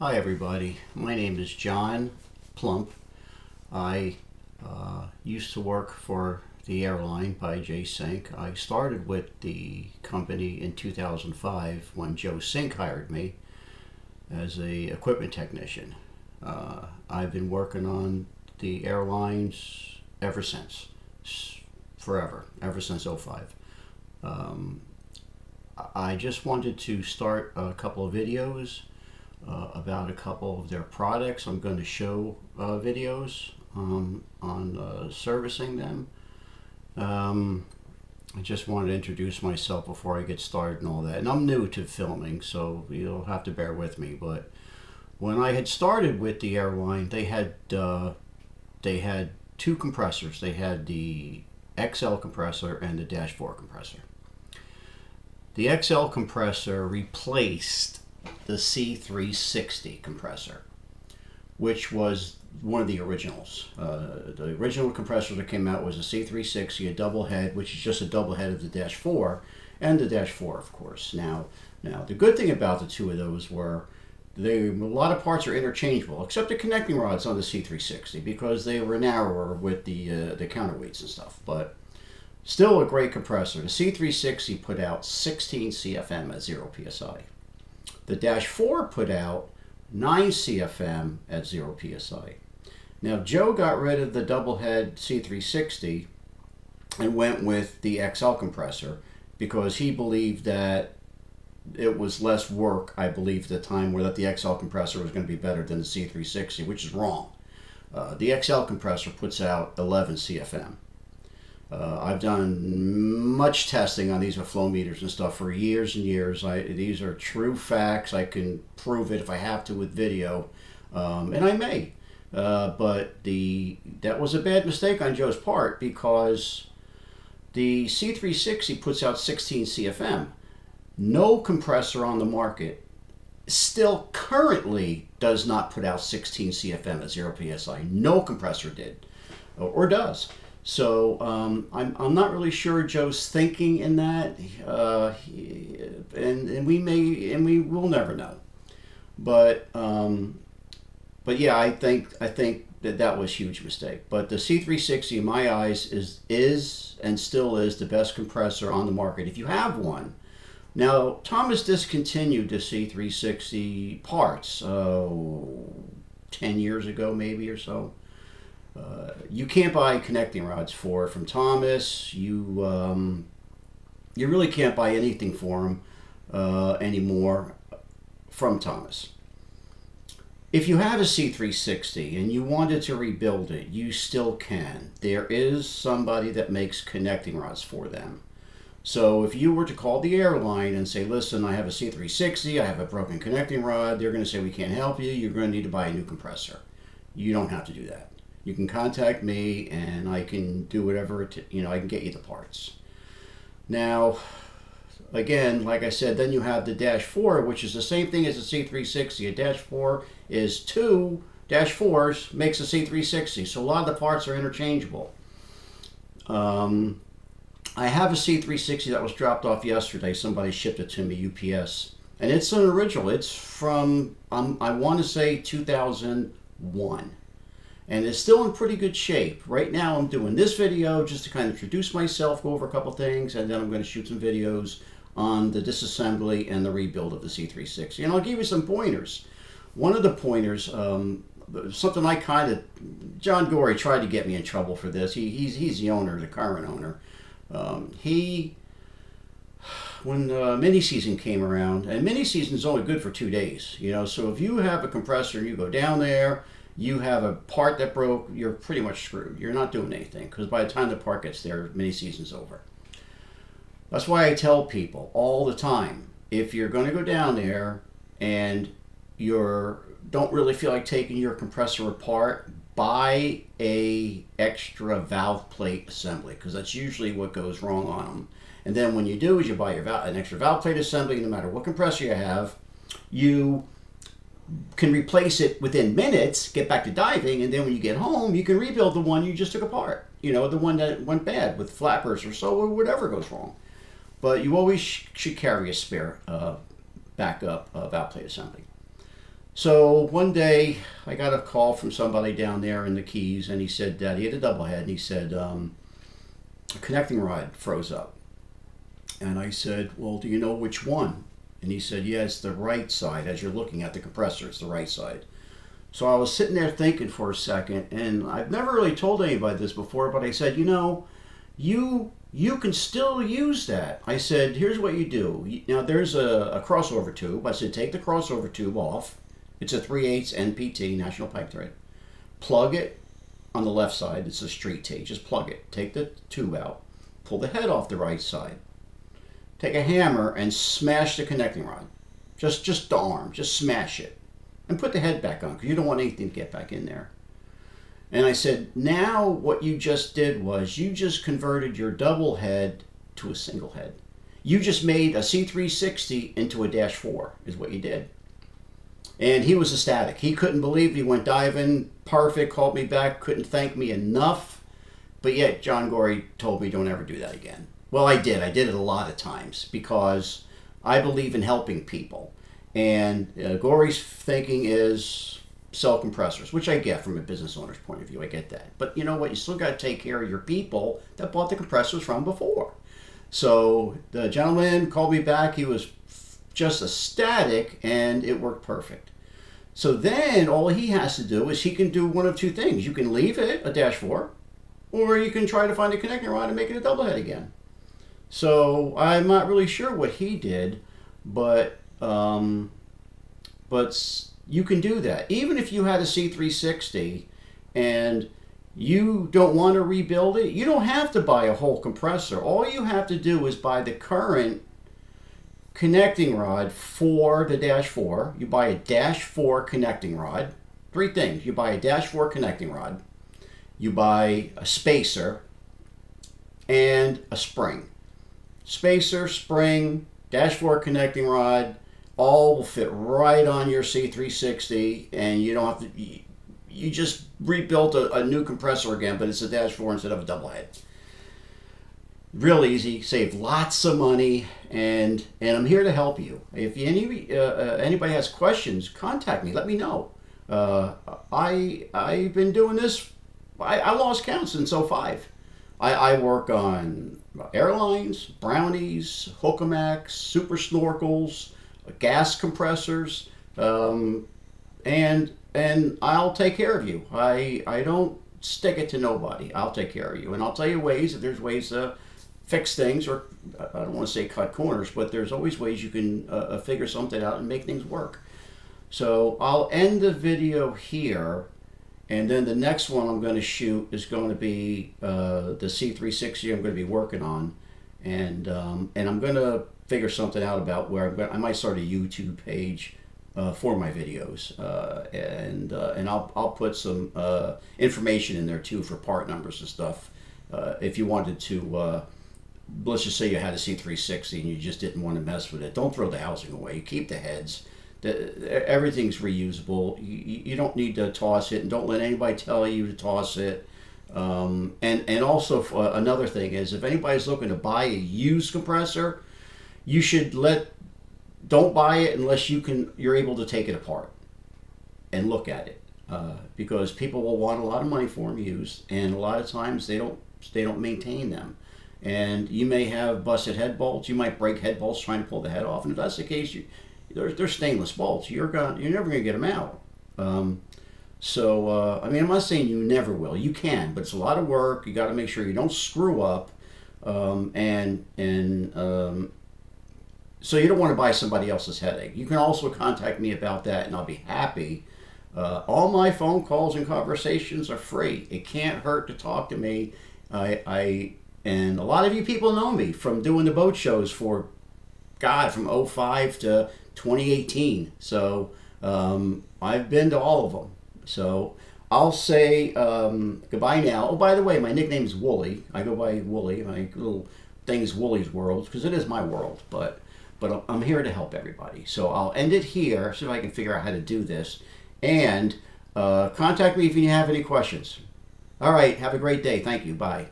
Hi everybody, my name is John Plump. I used to work for the Airline by Jay Sink. I started with the company in 2005 when Joe Sink hired me as a equipment technician. I've been working on the airlines ever since, forever, ever since '05. I just wanted to start a couple of videos about a couple of their products. I'm going to show videos on servicing them. I just wanted to introduce myself before I get started and all that. And I'm new to filming, so you'll have to bear with me. But when I had started with the Airline, they had two compressors. They had the XL compressor and the Dash 4 compressor. The XL compressor replaced the C360 compressor, which was one of the originals. The original compressor that came out was a C360, a double head, which is just a double head of the Dash 4, and the Dash 4, of course. Now, the good thing about the two of those were a lot of parts are interchangeable, except the connecting rods on the C360 because they were narrower with the counterweights and stuff. But still a great compressor. The C360 put out 16 CFM at 0 psi. The Dash 4 put out 9 CFM at 0 psi. Now, Joe got rid of the double head C360 and went with the XL compressor because he believed that it was less work, I believe, at the time, where that the XL compressor was going to be better than the C360, which is wrong. The XL compressor puts out 11 CFM. I've done much testing on these with flow meters and stuff for years and years. These are true facts. I can prove it if I have to with video, and I may. But that was a bad mistake on Joe's part because the C360 puts out 16 CFM. No compressor on the market still currently does not put out 16 CFM at 0 psi. No compressor did or does. So I'm not really sure Joe's thinking in that, and we will never know. But yeah, I think that was a huge mistake. But the C360, in my eyes, is and still is the best compressor on the market if you have one. Now, Thomas discontinued the C360 parts 10 years ago, maybe, or so. You can't buy connecting rods from Thomas. You really can't buy anything for him anymore from Thomas. If you have a C360 and you wanted to rebuild it, you still can. There is somebody that makes connecting rods for them. So if you were to call the Airline and say, listen, I have a C360, I have a broken connecting rod, they're going to say, we can't help you, you're going to need to buy a new compressor. You don't have to do that. You can contact me and I can do whatever, I can get you the parts. Now, again, like I said, then you have the Dash 4, which is the same thing as the C360. A Dash 4 is two Dash 4s, makes a C360. So a lot of the parts are interchangeable. I have a C360 that was dropped off yesterday. Somebody shipped it to me, UPS. And it's an original. It's from, I want to say 2001. And it's still in pretty good shape. Right now I'm doing this video just to kind of introduce myself, go over a couple things, and then I'm going to shoot some videos on the disassembly and the rebuild of the C360. And I'll give you some pointers. One of the pointers, something I John Gorey tried to get me in trouble for this. He's the owner, the current owner. When mini season came around, and mini season is only good for 2 days, so if you have a compressor and you go down there, you have a part that broke, you're pretty much screwed. You're not doing anything because by the time the part gets there, mini season's over. That's why I tell people all the time, if you're going to go down there and don't really feel like taking your compressor apart, buy a extra valve plate assembly because that's usually what goes wrong on them. And then when you do is you buy an extra valve plate assembly. No matter what compressor you have, you can replace it within minutes, get back to diving, and then when you get home, you can rebuild the one you just took apart. The one that went bad with flappers or so, or whatever goes wrong. But you always should carry a spare backup valve plate assembly. So one day I got a call from somebody down there in the Keys, and he said that he had a double head, and he said a connecting rod froze up. And I said, well, do you know which one? And he said, yeah, it's the right side. As you're looking at the compressor, it's the right side. So I was sitting there thinking for a second, and I've never really told anybody this before, but I said, you can still use that. I said, here's what you do. Now there's a crossover tube. I said, take the crossover tube off. It's a 3/8 NPT, National Pipe Thread. Plug it on the left side. It's a street T. Just plug it. Take the tube out. Pull the head off the right side. Take a hammer and smash the connecting rod. Just the arm. Just smash it. And put the head back on because you don't want anything to get back in there. And I said, now what you just did was you just converted your double head to a single head. You just made a C360 into a Dash 4 is what you did. And he was ecstatic. He couldn't believe it. He went diving, perfect, called me back, couldn't thank me enough. But yet John Gorey told me don't ever do that again. Well, I did. I did it a lot of times because I believe in helping people. And Gorey's thinking is sell compressors, which I get from a business owner's point of view. I get that. But you know what? You still got to take care of your people that bought the compressors from before. So the gentleman called me back. He was just ecstatic, and it worked perfect. So then all he has to do is he can do one of two things. You can leave it a Dash 4, or you can try to find a connecting rod and make it a double head again. So I'm not really sure what he did, but you can do that. Even if you had a C360 and you don't want to rebuild it, you don't have to buy a whole compressor. All you have to do is buy the current connecting rod for the Dash 4. You buy a Dash 4 connecting rod. Three things. You buy a Dash 4 connecting rod. You buy a spacer and a spring. Spacer, spring, Dash 4 connecting rod, all will fit right on your C360, and you don't have to, you just rebuilt a new compressor again, but it's a Dash 4 instead of a double head. Real easy, save lots of money, and I'm here to help you. If anybody has questions, contact me. Let me know. I've been doing this. I lost count since '05. I work on airlines, brownies, Hookah super snorkels, gas compressors, and I'll take care of you. I don't stick it to nobody. I'll take care of you, and I'll tell you ways if there's ways to fix things, or I don't want to say cut corners, but there's always ways you can figure something out and make things work. So I'll end the video here, and then the next one I'm going to shoot is going to be the C360 I'm going to be working on, and I'm going to figure something out about where I might start a YouTube page for my videos, and I'll put some information in there too for part numbers and stuff. If you wanted to, let's just say you had a C360 and you just didn't want to mess with it, don't throw the housing away. Keep the heads. Everything's reusable. You don't need to toss it, and don't let anybody tell you to toss it. And also another thing is, if anybody's looking to buy a used compressor, you should don't buy it unless you're able to take it apart and look at it, because people will want a lot of money for them used, and a lot of times they don't maintain them, and you may have busted head bolts. You might break head bolts trying to pull the head off, and if that's the case, they're stainless bolts. You're never gonna get them out. So I mean, I'm not saying you never will. You can, but it's a lot of work. You got to make sure you don't screw up, so you don't want to buy somebody else's headache. You can also contact me about that, and I'll be happy. All my phone calls and conversations are free. It can't hurt to talk to me. And a lot of you people know me from doing the boat shows from '05 to 2018. So I've been to all of them. So I'll say goodbye now. Oh, by the way, my nickname is Wooly. I go by Wooly. My little thing is Wooly's World, because it is my world. But I'm here to help everybody. So I'll end it here, see if I can figure out how to do this. And contact me if you have any questions. All right, have a great day. Thank you. Bye.